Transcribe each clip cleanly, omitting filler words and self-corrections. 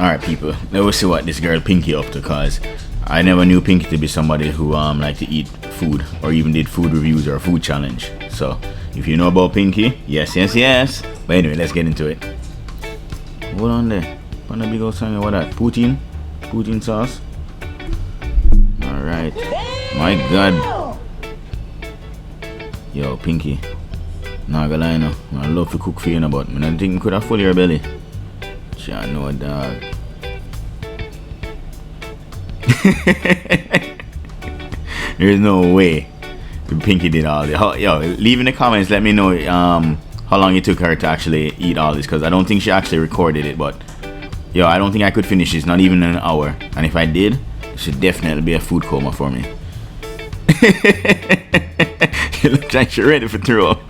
Alright people, let's see what this girl Pinky up to, cause I never knew Pinky to be somebody who like to eat food or even did food reviews or a food challenge. So if you know about Pinky, yes. But anyway, let's get into it. Hold on there. On a big old song, what that? Poutine sauce. Alright. My god. Yo, Pinky. Nah gonna lie no. I love to cook for you, but I don't think you could have full your belly. I know, dog. There's no way Pinky did all this. Yo, leave in the comments, let me know how long it took her to actually eat all this, because I don't think she actually recorded it. But yo, I don't think I could finish this, not even in an hour. And if I did, it should definitely be a food coma for me. She looks like she's ready for throw up.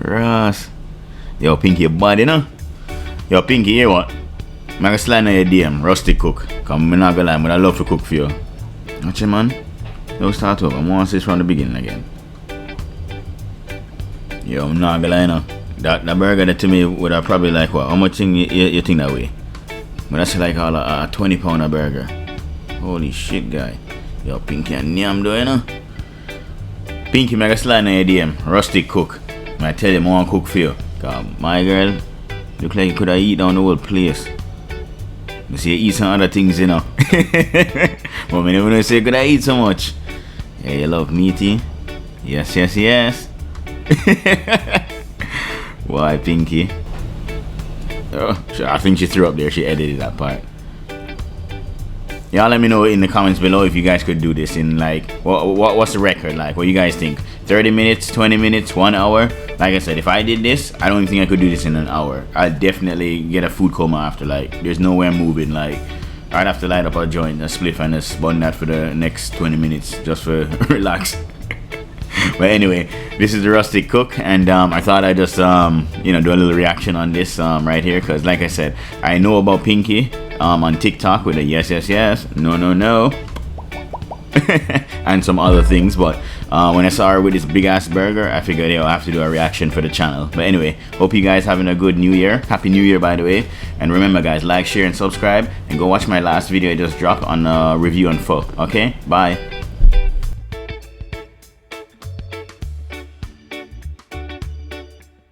Ross. Yo, Pinky, your body, you know? Yo, Pinky, you what? I'm gonna slide on your DM, Rustic cook. Cause I'm not gonna lie, but I love to cook for you. Watch it, man. Don't start up. I want to say this from the beginning again. Yo, I'm not gonna lie, no. That burger that to me would have probably like what? How much thing you think that way? But that's like all a 20 pound burger. Holy shit, guy. Yo, Pinky and Nyam though, you know? Pinky, I'm gonna slide on your DM, Rustic cook. I tell you, I want to cook for you. Cause my girl, look like you could have eaten down the whole place. You see, you eat some other things, you know. But I never say could I eat so much. Yeah, you love meaty. Yes. Why, Pinky? Oh, I think she threw up there. She edited that part. Y'all let me know in the comments below if you guys could do this in like what's the record like? What you guys think? 30 minutes, 20 minutes, 1 hour? Like I said, if I did this, I don't think I could do this in an hour. I'd definitely get a food coma after. Like there's no way I'm moving. Like I'd have to light up a joint, a spliff, and just bun that for the next 20 minutes just for relax. But anyway, this is the Rustic cook, and I thought I'd just do a little reaction on this right here, because like I said, I know about Pinky on TikTok with a yes, no, and some other things, but when I saw her with this big ass burger, I figured I'll have to do a reaction for the channel. But anyway, hope you guys having a good new year. Happy New Year, by the way. And remember guys, like, share, and subscribe, and go watch my last video I just dropped on review on pho. Okay, bye.